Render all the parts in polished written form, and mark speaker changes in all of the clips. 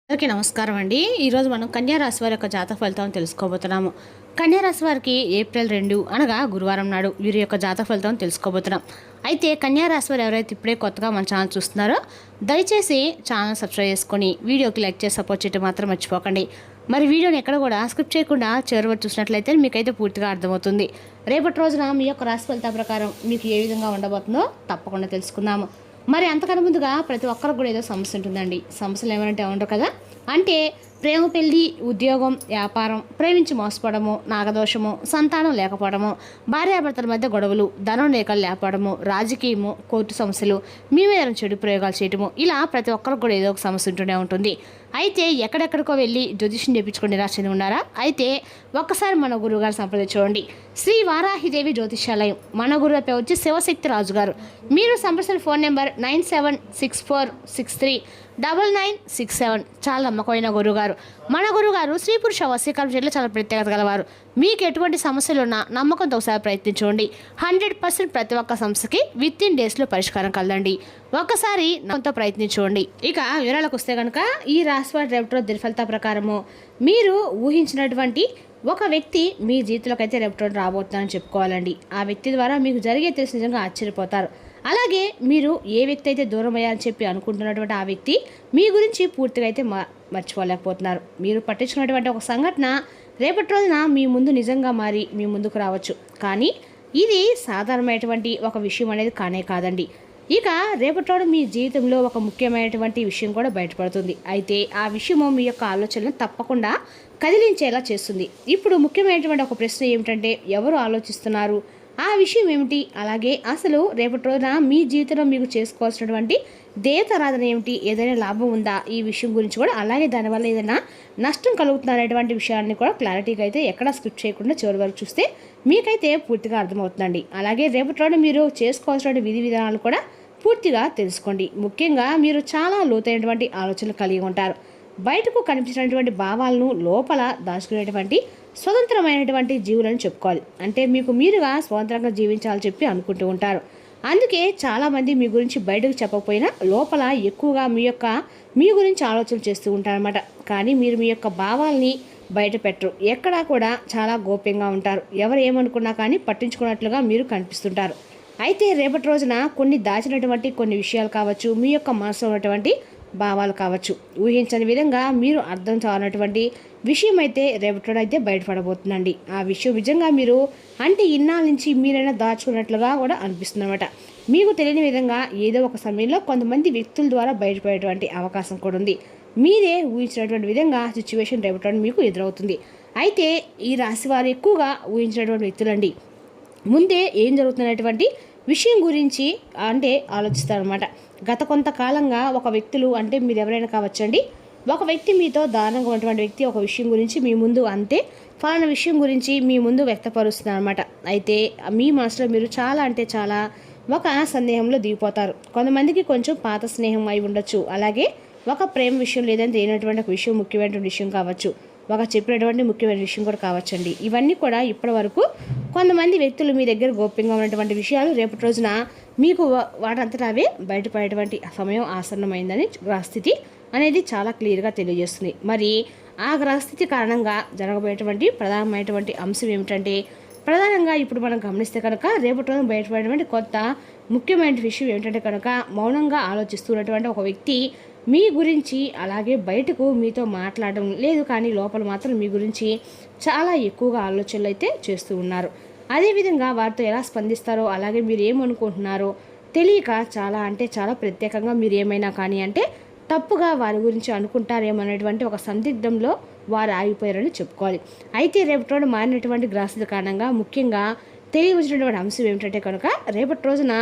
Speaker 1: అందరికీ నమస్కారం అండి. ఈరోజు మనం కన్యా రాశి వారి యొక్క జాతక ఫలితం తెలుసుకోబోతున్నాము. కన్యా రాశి వారికి ఏప్రిల్ 2 అనగా గురువారం నాడు వీరి యొక్క జాతక ఫలితం తెలుసుకోబోతున్నాం. అయితే కన్యా రాశి వారు ఎవరైతే ఇప్పుడే కొత్తగా మన ఛానల్ చూస్తున్నారో దయచేసి ఛానల్ సబ్స్క్రైబ్ చేసుకొని వీడియోకి లైక్ చేసి సపోర్ట్ చేయడం మాత్రం మర్చిపోకండి. మరి వీడియోని ఎక్కడ కూడా స్కిప్ చేయకుండా చివరి వరకు చూసినట్లయితే మీకైతే పూర్తిగా అర్థమవుతుంది. రేపటి రోజున మీ యొక్క రాశి ఫలితం ప్రకారం మీకు ఏ విధంగా ఉండబోతుందో తప్పకుండా తెలుసుకుందాము. మరి అంతకన్నా ముందుగా ప్రతి ఒక్కరికి కూడా ఏదో సమస్య ఉంటుందండి. సమస్యలు ఏమంటే ఉండవు కదా, అంటే ప్రేమ, పెళ్లి, ఉద్యోగం, వ్యాపారం, ప్రేమించి మోసపోవడము, నాగదోషము, సంతానం లేకపోవడము, భార్యాభర్తల మధ్య గొడవలు, ధనం లేఖలు లేకపోవడము, రాజకీయము, కోర్టు సమస్యలు, మీ మీద చెడు ప్రయోగాలు చేయటము, ఇలా ప్రతి ఒక్కరికి కూడా ఏదో ఒక సమస్య ఉంటూనే ఉంటుంది. అయితే ఎక్కడెక్కడికో వెళ్ళి జ్యోతిష్యం చేయించుకుని నిరాశని ఉన్నారా? అయితే ఒక్కసారి మన గురువుగారు సంప్రదించుకోండి. శ్రీ వారాహిదేవి జ్యోతిష్యాలయం. మన గురువు పేరు వచ్చి శివశక్తి రాజు గారు. మీరు సంప్రదించిన ఫోన్ నెంబర్ 9764639967. చాలా నమ్మకమైన గురువుగారు. మన గురువుగారు స్త్రీ పురుష వశీకరణ చేయడంలో చాలా ప్రత్యేకత గలవారు. మీకు ఎటువంటి సమస్యలు ఉన్నా నమ్మకంతో ఒకసారి ప్రయత్నించండి. 100% ప్రతి ఒక్క సమస్యకి విత్-ఇన్ డేస్లో పరిష్కారం కలదండి. ఒక్కసారి నమ్మకంతో ప్రయత్నించండి. ఇక వివరాలకు వస్తే కనుక ఈ రాశివారి రేపటి దినఫలిత ప్రకారము మీరు ఊహించినటువంటి ఒక వ్యక్తి మీ జీవితంలోకి అయితే రేపటి రాబోతున్నారని చెప్పుకోవాలండి. ఆ వ్యక్తి ద్వారా మీకు జరిగే తెలిసి నిజంగా ఆశ్చర్యపోతారు. అలాగే మీరు ఏ వ్యక్తి అయితే దూరం అయ్యారని చెప్పి అనుకుంటున్నటువంటి ఆ వ్యక్తి మీ గురించి పూర్తిగా అయితే మర్చిపోలేకపోతున్నారు. మీరు పట్టించుకున్నటువంటి ఒక సంఘటన రేపటి రోజున మీ ముందు నిజంగా మారి మీ ముందుకు రావచ్చు. కానీ ఇది సాధారణమైనటువంటి ఒక విషయం అనేది కానే కాదండి. ఇక రేపటి రోజు మీ జీవితంలో ఒక ముఖ్యమైనటువంటి విషయం కూడా బయటపడుతుంది. అయితే ఆ విషయము మీ యొక్క ఆలోచనలను తప్పకుండా కదిలించేలా చేస్తుంది. ఇప్పుడు ముఖ్యమైనటువంటి ఒక ప్రశ్న ఏమిటంటే, ఎవరు ఆలోచిస్తున్నారు, ఆ విషయం ఏమిటి, అలాగే అసలు రేపటి రోజున మీ జీవితంలో మీకు చేసుకోవాల్సినటువంటి దేవతారాధన ఏమిటి, ఏదైనా లాభం ఉందా, ఈ విషయం గురించి కూడా, అలాగే దానివల్ల ఏదైనా నష్టం కలుగుతుందనేటువంటి విషయాన్ని కూడా క్లారిటీగా అయితే ఎక్కడా స్కిప్ చేయకుండా చివరి వరకు చూస్తే మీకైతే పూర్తిగా అర్థమవుతుందండి. అలాగే రేపటి రోజున మీరు చేసుకోవాల్సిన విధి విధానాలు కూడా పూర్తిగా తెలుసుకోండి. ముఖ్యంగా మీరు చాలా లోతైనటువంటి ఆలోచనలు కలిగి ఉంటారు. బయటకు కనిపించినటువంటి భావాలను లోపల దాచుకునేటువంటి స్వతంత్రమైనటువంటి జీవులను చెప్పుకోవాలి. అంటే మీకు మీరుగా స్వతంత్రంగా జీవించాలని చెప్పి అనుకుంటూ ఉంటారు. అందుకే చాలామంది మీ గురించి బయటకు చెప్పకపోయినా లోపల ఎక్కువగా మీ గురించి ఆలోచన చేస్తూ ఉంటారన్నమాట. కానీ మీరు మీ యొక్క భావాల్ని బయట పెట్టరు. ఎక్కడా కూడా చాలా గోప్యంగా ఉంటారు. ఎవరు ఏమనుకున్నా కానీ పట్టించుకున్నట్లుగా మీరు కనిపిస్తుంటారు. అయితే రేపటి రోజున కొన్ని దాచినటువంటి కొన్ని విషయాలు కావచ్చు, మీ యొక్క మనసులో ఉన్నటువంటి భావాలు కావచ్చు, ఊహించని విధంగా మీరు అర్థం కానటువంటి విషయం అయితే రేపటి అయితే బయటపడబోతుందండి. ఆ విషయం నిజంగా మీరు అంటే ఇన్నాళ్ళ నుంచి మీరైనా దాచుకున్నట్లుగా కూడా అనిపిస్తుంది అనమాట. మీకు తెలియని విధంగా ఏదో ఒక సమయంలో కొంతమంది వ్యక్తుల ద్వారా బయటపడేటువంటి అవకాశం కూడా ఉంది. మీరే ఊహించినటువంటి విధంగా సిచ్యువేషన్ రేపటి మీకు ఎదురవుతుంది. అయితే ఈ రాశి వారు ఎక్కువగా ఊహించినటువంటి వ్యక్తులండి ముందే ఏం జరుగుతున్నటువంటి విషయం గురించి అంటే ఆలోచిస్తారనమాట. గత కొంతకాలంగా ఒక వ్యక్తులు అంటే మీరు ఎవరైనా కావచ్చండి, ఒక వ్యక్తి మీతో దారుణంగా ఉన్నటువంటి వ్యక్తి ఒక విషయం గురించి మీ ముందు అంటే ఫలానా విషయం గురించి మీ ముందు వ్యక్తపరుస్తున్నారు అనమాట. అయితే మీ మనసులో మీరు చాలా అంటే చాలా ఒక సందేహంలో దిగిపోతారు. కొంతమందికి కొంచెం పాత స్నేహం అయి ఉండొచ్చు. అలాగే ఒక ప్రేమ విషయం లేదని తెలియనటువంటి ఒక విషయం ముఖ్యమైనటువంటి విషయం కావచ్చు, ఒక చెప్పినటువంటి ముఖ్యమైన విషయం కూడా కావచ్చండి. ఇవన్నీ కూడా ఇప్పటి వరకు కొంతమంది వ్యక్తులు మీ దగ్గర గోప్యంగా ఉన్నటువంటి విషయాలు రేపటి రోజున మీకు వాటంతటా అవే బయటపడేటువంటి సమయం ఆసన్నమైందని గ్రహస్థితి అనేది చాలా క్లియర్గా తెలియజేస్తుంది. మరి ఆ గ్రహస్థితి కారణంగా జరగబోయేటువంటి ప్రధానమైనటువంటి అంశం ఏమిటంటే, ప్రధానంగా ఇప్పుడు మనం గమనిస్తే కనుక రేపటి రోజున బయటపడేటువంటి కొత్త ముఖ్యమైన విషయం ఏమిటంటే కనుక, మౌనంగా ఆలోచిస్తున్నటువంటి ఒక వ్యక్తి మీ గురించి అలాగే బయటకు మీతో మాట్లాడడం లేదు, కానీ లోపల మాత్రం మీ గురించి చాలా ఎక్కువగా ఆలోచనలు అయితే చేస్తూ ఉన్నారు. అదేవిధంగా వారితో ఎలా స్పందిస్తారో, అలాగే మీరు ఏమనుకుంటున్నారో తెలియక చాలా అంటే చాలా ప్రత్యేకంగా మీరు ఏమైనా కానీ అంటే తప్పుగా వారి గురించి అనుకుంటారేమనేటువంటి ఒక సందిగ్ధంలో వారు ఆగిపోయారని చెప్పుకోవాలి. అయితే రేపటి రోజు మారినటువంటి గ్రహస్థితి కారణంగా ముఖ్యంగా తెలియవచ్చినటువంటి అంశం ఏమిటంటే కనుక, రేపటి రోజున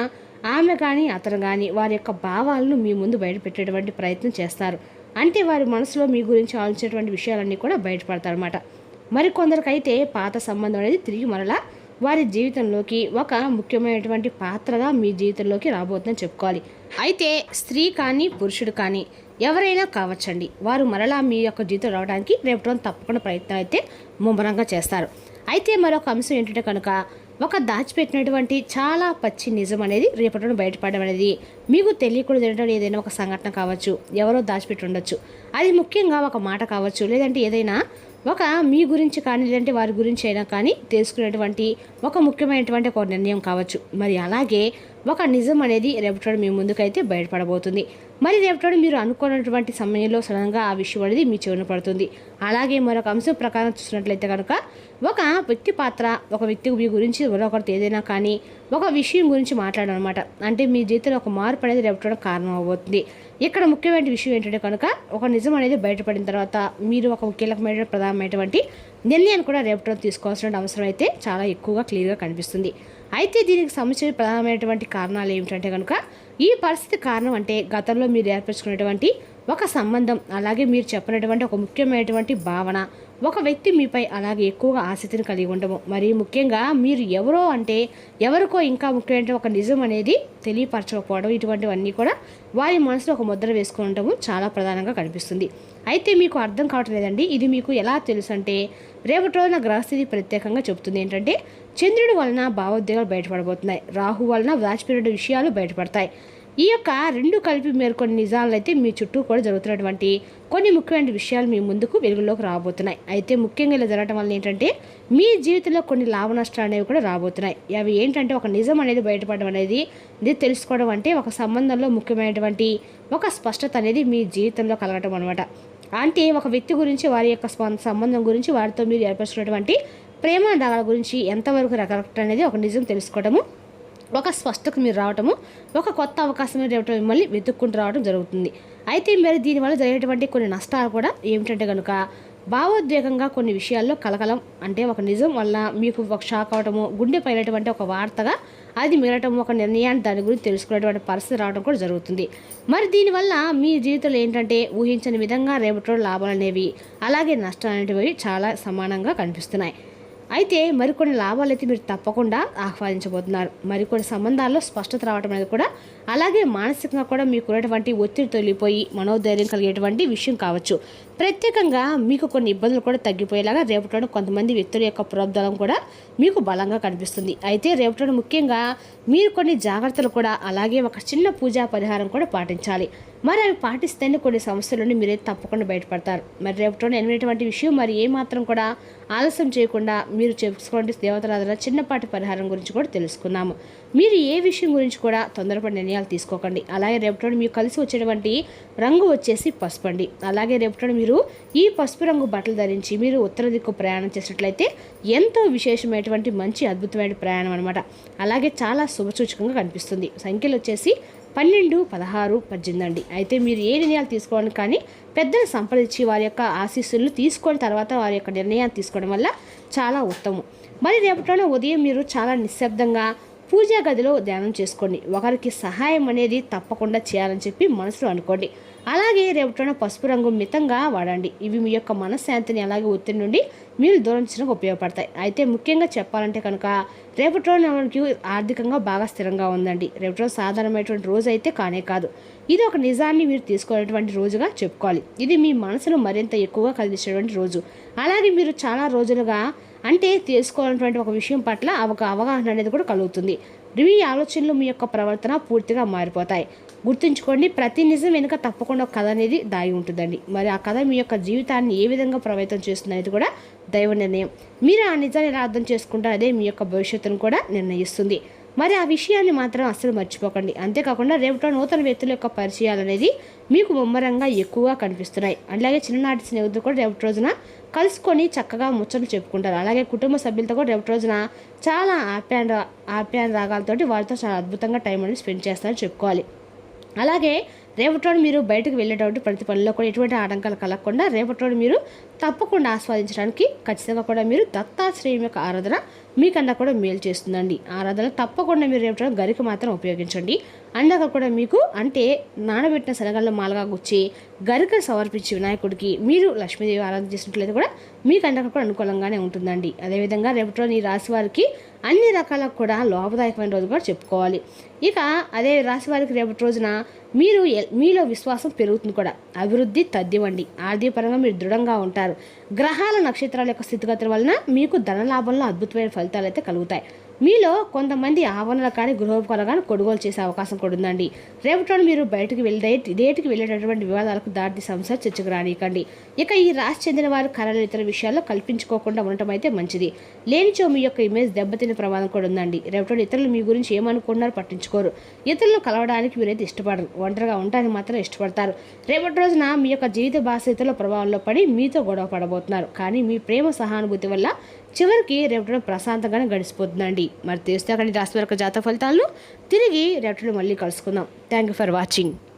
Speaker 1: ఆమె కానీ అతను కానీ వారి యొక్క భావాలను మీ ముందు బయటపెట్టేటువంటి ప్రయత్నం చేస్తారు. అంటే వారి మనసులో మీ గురించి ఆలోచించేటువంటి విషయాలన్నీ కూడా బయటపడతారన్నమాట. మరికొందరికైతే పాత సంబంధం అనేది తిరిగి మరలా వారి జీవితంలోకి ఒక ముఖ్యమైనటువంటి పాత్రగా మీ జీవితంలోకి రాబోతుందని చెప్పుకోవాలి. అయితే స్త్రీ కానీ పురుషుడు కానీ ఎవరైనా కావచ్చండి, వారు మరలా మీ యొక్క జీవితం రావడానికి రేపటి రోజు తప్పకుండా ప్రయత్నం అయితే ముమ్మరంగా చేస్తారు. అయితే మరొక అంశం ఏంటంటే కనుక, ఒక దాచిపెట్టినటువంటి చాలా పచ్చి నిజం అనేది రేపటి రోజున బయటపడడం అనేది మీకు తెలియకుండా జరిగినటువంటి ఏదైనా ఒక సంఘటన కావచ్చు, ఎవరో దాచిపెట్టి ఉండొచ్చు. అది ముఖ్యంగా ఒక మాట కావచ్చు, లేదంటే ఏదైనా ఒక మీ గురించి కానీ లేదంటే వారి గురించి అయినా కానీ తెలుసుకునేటువంటి ఒక ముఖ్యమైనటువంటి ఒక నిర్ణయం కావచ్చు. మరి అలాగే ఒక నిజం అనేది రేపటి మీ ముందుకైతే బయటపడబోతుంది. మరి రేపటి మీరు అనుకున్నటువంటి సమయంలో సడన్గా ఆ విషయం అనేది మీ చెవిన పడుతుంది. అలాగే మరొక అంశం ప్రకారం చూసినట్లయితే కనుక ఒక వ్యక్తి పాత్ర, ఒక వ్యక్తి మీ గురించి మరొకరితో ఏదైనా కానీ ఒక విషయం గురించి మాట్లాడనమాట. అంటే మీ జీవితంలో ఒక మార్పు అనేది రేపటి కారణం అవబోతుంది. ఇక్కడ ముఖ్యమైన విషయం ఏంటంటే కనుక ఒక నిజం అనేది బయటపడిన తర్వాత మీరు ఒక కీలకమైన ప్రధానమైనటువంటి నిర్ణయాన్ని కూడా రేపటి తీసుకోవాల్సిన అవసరం అయితే చాలా ఎక్కువగా క్లియర్గా కనిపిస్తుంది. అయితే దీనికి సంబంధించిన ప్రధానమైనటువంటి కారణాలు ఏమిటంటే కనుక ఈ పరిస్థితి కారణం అంటే గతంలో మీరు ఏర్పరచుకునేటువంటి ఒక సంబంధం, అలాగే మీరు చెప్పినటువంటి ఒక ముఖ్యమైనటువంటి భావన, ఒక వ్యక్తి మీపై అలాగే ఎక్కువగా ఆసక్తిని కలిగి ఉండము, మరి ముఖ్యంగా మీరు ఎవరో అంటే ఎవరికో ఇంకా ముఖ్యమైన ఒక నిజం అనేది తెలియపరచకపోవడం, ఇటువంటివన్నీ కూడా వారి మనసులో ఒక ముద్ర వేసుకుని ఉండటము చాలా ప్రధానంగా కనిపిస్తుంది. అయితే మీకు అర్థం కావట్లేదండి, ఇది మీకు ఎలా తెలుసు అంటే రేపటి రోజున గ్రహస్థితి ప్రత్యేకంగా చెబుతుంది ఏంటంటే చంద్రుడి వలన భావోద్వేగాలు బయటపడబోతున్నాయి, రాహు వలన దాచిపెట్టిన విషయాలు బయటపడతాయి. ఈ యొక్క రెండు కలిపి మీరు కొన్ని నిజాలు అయితే మీ చుట్టూ కూడా జరుగుతున్నటువంటి కొన్ని ముఖ్యమైన విషయాలు మీ ముందుకు వెలుగులోకి రాబోతున్నాయి. అయితే ముఖ్యంగా ఇలా జరగడం వల్ల ఏంటంటే మీ జీవితంలో కొన్ని లాభ నష్టాలు అనేవి కూడా రాబోతున్నాయి. అవి ఏంటంటే ఒక నిజం అనేది బయటపడడం అనేది ఇది తెలుసుకోవడం అంటే ఒక సంబంధంలో ముఖ్యమైనటువంటి ఒక స్పష్టత అనేది మీ జీవితంలో కలగటం అనమాట. అంటే ఒక వ్యక్తి గురించి, వారి యొక్క సంబంధం గురించి, వారితో మీరు ఏర్పరచుకున్నటువంటి ప్రేమ దాగాల గురించి ఎంతవరకు కరెక్ట్ అనేది ఒక నిజం తెలుసుకోవడము, ఒక స్పష్టతకు మీరు రావటము, ఒక కొత్త అవకాశం రేపటి మిమ్మల్ని వెతుక్కుంటూ రావడం జరుగుతుంది. అయితే మరి దీనివల్ల జరిగేటువంటి కొన్ని నష్టాలు కూడా ఏమిటంటే కనుక భావోద్వేగంగా కొన్ని విషయాల్లో కలకలం, అంటే ఒక నిజం వల్ల మీకు ఒక షాక్ అవటము, గుండె పైనటువంటి ఒక వార్తగా అది మిగలటం, ఒక నిర్ణయాన్ని దాని గురించి తెలుసుకునేటువంటి పరిస్థితి రావడం కూడా జరుగుతుంది. మరి దీనివల్ల మీ జీవితంలో ఏంటంటే ఊహించని విధంగా రేపటి లాభాలు అనేవి అలాగే నష్టాలు అనేవి చాలా సమానంగా కనిపిస్తున్నాయి. అయితే మరికొన్ని లాభాలు అయితే మీరు తప్పకుండా ఆహ్వానించబోతున్నారు. మరికొన్ని సంబంధాల్లో స్పష్టత రావడం అనేది కూడా, అలాగే మానసికంగా కూడా మీకు ఉన్నటువంటి ఒత్తిడి తొలిగిపోయి మనోధైర్యం కలిగేటువంటి విషయం కావచ్చు. ప్రత్యేకంగా మీకు కొన్ని ఇబ్బందులు కూడా తగ్గిపోయేలాగా రేపటి కొంతమంది వ్యక్తుల యొక్క ప్రోద్బలం కూడా మీకు బలంగా కనిపిస్తుంది. అయితే రేపటి ముఖ్యంగా మీరు కొన్ని జాగ్రత్తలు కూడా, అలాగే ఒక చిన్న పూజా పరిహారం కూడా పాటించాలి. మరి అవి పాటిస్తేనే కొన్ని సమస్యల నుండి మీరే తప్పకుండా బయటపడతారు. మరి రేపటి ఎనిమిటువంటి విషయం మరి ఏమాత్రం కూడా ఆలస్యం చేయకుండా మీరు చేసుకోండి దేవతరాధన చిన్నపాటి పరిహారం గురించి కూడా తెలుసుకున్నాము. మీరు ఏ విషయం గురించి కూడా తొందరపడి నిర్ణయాలు తీసుకోకండి. అలాగే రేపటి మీకు కలిసి వచ్చేటువంటి రంగు వచ్చేసి పసుపు అండి. అలాగే రేపటి మీరు ఈ పసుపు రంగు బట్టలు ధరించి మీరు ఉత్తర దిక్కు ప్రయాణం చేసినట్లయితే ఎంతో విశేషమైనటువంటి మంచి అద్భుతమైన ప్రయాణం అనమాట. అలాగే చాలా శుభసూచకంగా కనిపిస్తుంది. సంఖ్యలు వచ్చేసి 12, 16, 18 అండి. అయితే మీరు ఏ నిర్ణయాలు తీసుకోవడం కానీ పెద్దలు సంప్రదించి వారి యొక్క ఆశీస్సులను తీసుకొని తర్వాత వారి యొక్క నిర్ణయాన్ని తీసుకోవడం వల్ల చాలా ఉత్తమం. మరి రేపటిలో ఉదయం మీరు చాలా నిశ్శబ్దంగా పూజా గదిలో ధ్యానం చేసుకోండి. ఒకరికి సహాయం అనేది తప్పకుండా చేయాలని చెప్పి మనసులో అనుకోండి. అలాగే రేపటిన పసుపు రంగు మితంగా వాడండి. ఇవి మీ యొక్క మనశ్శాంతిని అలాగే ఒత్తిడి నుండి మీరు దూరించడానికి ఉపయోగపడతాయి. అయితే ముఖ్యంగా చెప్పాలంటే కనుక రేపటి రోజు మనకి ఆర్థికంగా బాగా స్థిరంగా ఉందండి. రేపటి రోజు సాధారణమైనటువంటి రోజు అయితే కానే కాదు. ఇది ఒక నిజాన్ని మీరు తీసుకునేటువంటి రోజుగా చెప్పుకోవాలి. ఇది మీ మనసును మరింత ఎక్కువగా కదిలించేటువంటి రోజు. అలాగే మీరు చాలా రోజులుగా అంటే తెలుసుకోవాలన్నటువంటి ఒక విషయం పట్ల ఒక అవగాహన అనేది కూడా కలుగుతుంది. మీ ఆలోచనలు, మీ యొక్క ప్రవర్తన పూర్తిగా మారిపోతాయి. గుర్తుంచుకోండి, ప్రతి నిజం వెనుక తప్పకుండా ఒక కథ అనేది దాగి ఉంటుందండి. మరి ఆ కథ మీ యొక్క జీవితాన్ని ఏ విధంగా ప్రభావితం చేస్తుంది అనేది కూడా దైవ నిర్ణయం. మీరు ఆ నిజాన్ని ఎలా అర్థం చేసుకుంటారో అదే మీ యొక్క భవిష్యత్తును కూడా నిర్ణయిస్తుంది. మరి ఆ విషయాన్ని మాత్రం అస్సలు మర్చిపోకండి. అంతేకాకుండా రేపటి నూతన వ్యక్తుల యొక్క పరిచయాలు అనేది మీకు ముమ్మరంగా ఎక్కువగా కనిపిస్తున్నాయి. అలాగే చిన్ననాటి స్నేహితులు కూడా రేపటి రోజున కలుసుకొని చక్కగా ముచ్చట్లు చెప్పుకుంటారు. అలాగే కుటుంబ సభ్యులతో కూడా రేపటి రోజున చాలా ఆప్యాయన రాగాలతోటి వారితో చాలా అద్భుతంగా టైం అనేది స్పెండ్ చేస్తారని చెప్పుకోవాలి. అలాగే రేపటి రోజు మీరు బయటకు వెళ్ళేటువంటి ప్రతి పనిలో కూడా ఎటువంటి ఆటంకాలు కలగకుండా రేపటి రోజు మీరు తప్పకుండా ఆస్వాదించడానికి ఖచ్చితంగా కూడా మీరు దత్తాశ్రేయం యొక్క ఆరాధన మీకన్నా కూడా మేలు చేస్తుందండి. ఆరాధన తప్పకుండా మీరు రేపటి రోజు గరిక మాత్రం ఉపయోగించండి. అందాక కూడా మీకు అంటే నానబెట్టిన శనగల్లో మాలగా గుచ్చి గరిక సమర్పించి వినాయకుడికి మీరు లక్ష్మీదేవి ఆరాధన చేసినట్లయితే కూడా మీకు అందాక కూడా అనుకూలంగానే ఉంటుందండి. అదేవిధంగా రేపటి రోజు ఈ రాశి వారికి అన్ని రకాలకు కూడా లాభదాయకమైన రోజు కూడా చెప్పుకోవాలి. ఇక అదే రాశి వారికి రేపటి రోజున మీలో విశ్వాసం పెరుగుతుంది కూడా, అభివృద్ధి తథ్యమండి. ఆర్థికపరంగా మీరు దృఢంగా ఉంటారు. గ్రహాల నక్షత్రాల యొక్క స్థితిగతుల వలన మీకు ధన లాభంలో అద్భుతమైన ఫలితాలు అయితే కలుగుతాయి. మీలో కొంతమంది ఆవరణలు కానీ గృహోపకరణాలు కానీ కొనుగోలు చేసే అవకాశం కూడా ఉందండి. రేపటి రోజు మీరు బయటకు డేట్కి వెళ్ళేటటువంటి వివాదాలకు దాటి సమస్య చర్చకు రానియకండి. ఇక ఈ రాశి చెందిన వారు కళలు ఇతర విషయాల్లో కల్పించుకోకుండా ఉండటం అయితే మంచిది. లేనిచో మీ యొక్క ఇమేజ్ దెబ్బతినే ప్రమాదం కూడా ఉందండి. రేపటి రోజు ఇతరులు మీ గురించి ఏమనుకుంటున్నారో పట్టించుకోరు. ఇతరులను కలవడానికి మీరైతే ఇష్టపడరు, ఒంటరిగా ఉండడానికి మాత్రం ఇష్టపడతారు. రేపటి రోజున మీ యొక్క జీవిత బాధ్యతల ప్రభావంలో పడి మీతో గొడవ పడబోతున్నారు. కానీ మీ ప్రేమ సహానుభూతి వల్ల చివరికి రేపటి ప్రశాంతంగానే గడిచిపోతుందండి. మరి తెలుస్తే అక్కడ రాశి వరకు జాతక ఫలితాలను తిరిగి రేపటి మళ్ళీ కలుసుకుందాం. Thank you for watching.